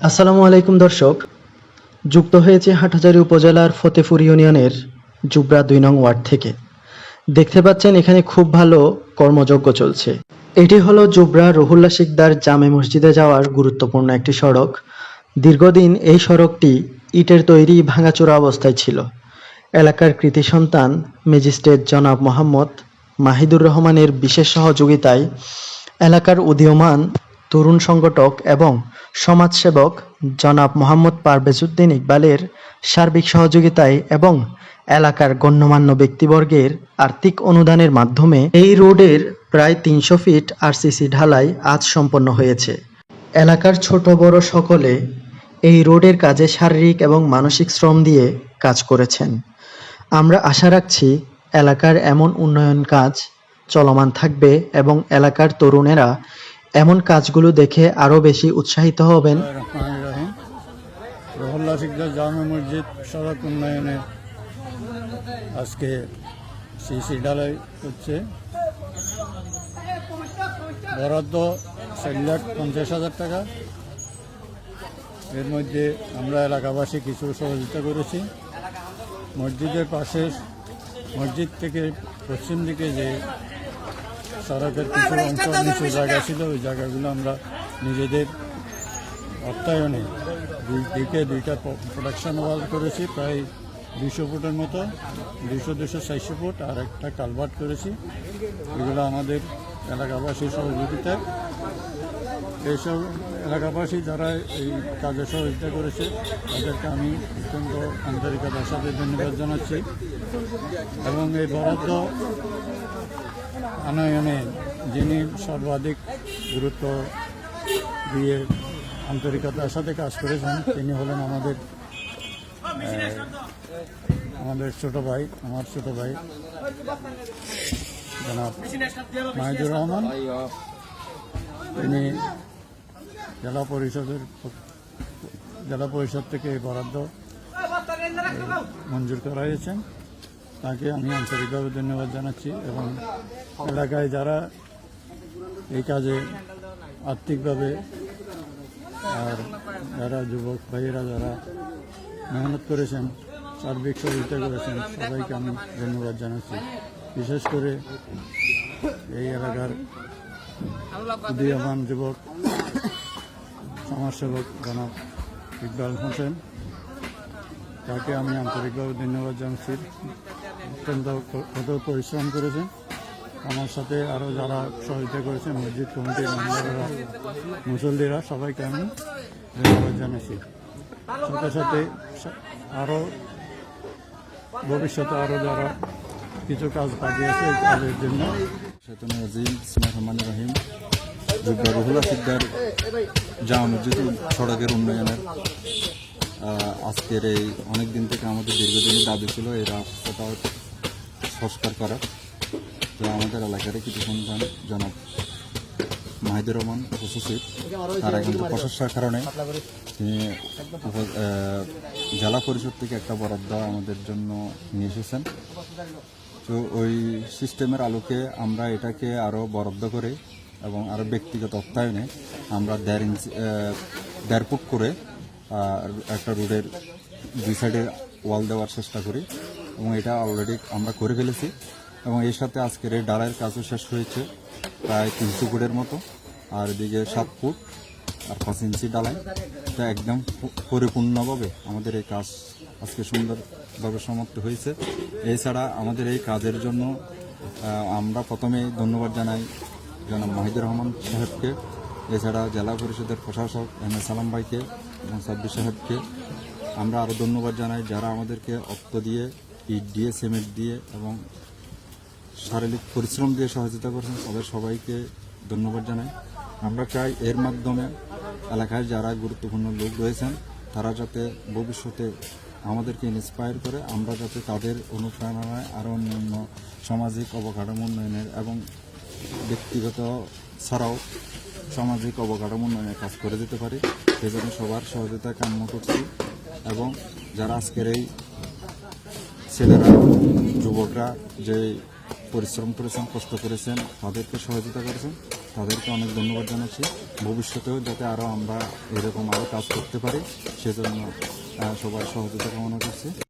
আসসালামু আলাইকুম দর্শক, যুক্ত হয়েছে হাটহাজারী উপজেলার ফতেপুর ইউনিয়নের জুবরা ২ নং ওয়ার্ড থেকে। দেখতে পাচ্ছেন এখানে খুব ভালো কর্মযজ্ঞ চলছে। এটি হলো জুবরা রহুল্লা শিকদার জামে মসজিদে যাওয়ার গুরুত্বপূর্ণ একটি সড়ক। দীর্ঘদিন এই সড়কটি ইটের তৈরি ভাঙাচোরা অবস্থায় ছিল। এলাকার কৃতি সন্তান ম্যাজিস্ট্রেট জনাব মোহাম্মদ মাহিদুর রহমানের বিশেষ সহযোগিতায় এলাকার উদীয়মান তরুণ সংগঠক এবং সমাজসেবক জনাব মোহাম্মদ পারভেজ উদ্দিন ইকবালের সার্বিক সহযোগিতায় এবং এলাকার গণ্যমান্য ব্যক্তিবর্গের আর্থিক অনুদানের মাধ্যমে এই রোডের প্রায় ৩০০ ফিট আরসিসি ঢালাই আজ সম্পন্ন হয়েছে। এলাকার ছোট বড় সকলে এই রোডের কাজে শারীরিক এবং মানসিক শ্রম দিয়ে কাজ করেছেন। আমরা আশা রাখছি এলাকার এমন উন্নয়ন কাজ চলমান থাকবে এবং এলাকার তরুণেরা এমন কাজগুলো দেখে আরও বেশি উৎসাহিত হবেন। রহুল্লা শিকদার জামে মসজিদ সড়ক উন্নয়নে আজকে সিসি ঢালাই হচ্ছে। বরাদ্দ 4,50,000 টাকা। এর মধ্যে আমরা এলাকাবাসী কিছু সহযোগিতা করেছি। মসজিদের পাশে মসজিদ থেকে পশ্চিম দিকে যে সড়কের কিছু অংশ নিচু জায়গা ছিল, ওই জায়গাগুলো আমরা নিজেদের অর্থায়নে দুই দিকে দুইটা প্রোডাকশন ওয়াল করেছি, প্রায় 200 ফুটের মতো, 200-240 ফুট, আর একটা কালভার্ট করেছি। এগুলো আমাদের এলাকাবাসীর সহযোগিতায়। এইসব এলাকাবাসী যারা এই কাজে সহযোগিতা করেছে তাদেরকে আমি অত্যন্ত আন্তরিকতার সাথে ধন্যবাদ জানাচ্ছি। এবং এই বরাদ্দ আনয়নে যিনি সর্বাধিক গুরুত্ব দিয়ে আন্তরিকতার সাথে কাজ করেছেন তিনি হলেন আমাদের ছোট ভাই, আমার ছোট ভাই জনাব মাহিদুর রহমান। তিনি জেলা পরিষদ থেকে এই বরাদ্দ মঞ্জুর করা হয়েছেন। তাকে আমি আন্তরিকভাবে ধন্যবাদ জানাচ্ছি। এবং এলাকায় যারা এই কাজে আর্থিকভাবে আর যারা যুবক ভাইয়েরা যারা মেহনত করেছেন, সার্বিক সহযোগিতা করেছেন, সবাইকে আমি ধন্যবাদ জানাচ্ছি। বিশেষ করে এই এলাকার উদীয়মান যুবক সমাজসেবক জনাব ইকবাল হোসেন, তাকে আমি আন্তরিকভাবে ধন্যবাদ জানাচ্ছি। অত্যন্ত কঠোর পরিশ্রম করেছেন। আমার সাথে আরও যারা সহযোগিতা করেছেন, মসজিদ কমিটির মেম্বাররা, মুসল্লিরা, সবাইকে আমি ধন্যবাদ জানাচ্ছি। সাথে সাথে আরও ভবিষ্যতে আরও যারা কিছু কাজ বাকি আছে এই কাজের জন্য রহিম রহুল্লা শিকদার জামে মসজিদ সড়কের উন্নয়নের আজকের এই অনেক দিন থেকে আমাদের দীর্ঘদিনের দাবি ছিল এই রাস্তাটা সংস্কার করার। তো আমাদের এলাকার কিছু সন্তান জনাব মাহিদুর রহমান উপসচিব, তারা কিন্তু প্রশাসনের কারণে জেলা পরিষদ থেকে একটা বরাদ্দ আমাদের জন্য নিয়ে এসেছেন। তো ওই সিস্টেমের আলোকে আমরা এটাকে আরও বরাদ্দ করে এবং আরও ব্যক্তিগত অর্থায়নে আমরা 1.5 ফুট করে একটা রোডের 2 সাইডে ওয়াল দেওয়ার চেষ্টা করি এবং এটা অলরেডি আমরা করে ফেলেছি। এবং এর সাথে আজকের এই ঢালাইয়ের কাজও শেষ হয়েছে প্রায় 300 ফুটের মতো, আর এদিকে 7 ফুট আর 5 ইঞ্চি ঢালাই। এটা একদম পরিপূর্ণভাবে আমাদের এই কাজ আজকে সুন্দরভাবে সমাপ্ত হয়েছে। এছাড়া আমাদের এই কাজের জন্য আমরা প্রথমে ধন্যবাদ জানাই জনাব মাহিদুর রহমান সাহেবকে, এছাড়া জেলা পরিষদের প্রশাসক এম.এ. সালাম ভাইকে এবং সাব্বির সাহেবকে। আমরা আরও ধন্যবাদ জানাই যারা আমাদেরকে অর্থ দিয়ে, ইট দিয়ে, সিমেন্ট দিয়ে এবং শারীরিক পরিশ্রম দিয়ে সহযোগিতা করেছেন, তাদের সবাইকে ধন্যবাদ জানাই। আমরা চাই এর মাধ্যমে এলাকায় যারা গুরুত্বপূর্ণ লোক রয়েছেন তারা যাতে ভবিষ্যতে আমাদেরকে ইন্সপায়ার করে, আমরা যাতে তাদের অনুপ্রেরণায় আরও অন্যান্য সামাজিক অবকাঠামো উন্নয়নের এবং ব্যক্তিগত ছাড়াও সামাজিক অবকাঠামো উন্নয়নের কাজ করে যেতে পারি। সেজন্য সবার সহযোগিতা কামনা করছি। এবং যারা আজকের এই ছেলেরা, যুবকরা যে পরিশ্রম করেছেন, কষ্ট করেছেন, তাদেরকে সহযোগিতা করেছেন, তাদেরকে অনেক ধন্যবাদ জানাচ্ছি। ভবিষ্যতেও যাতে আরও আমরা এরকম আরও কাজ করতে পারি সেজন্য সবার সহযোগিতা কামনা করছি।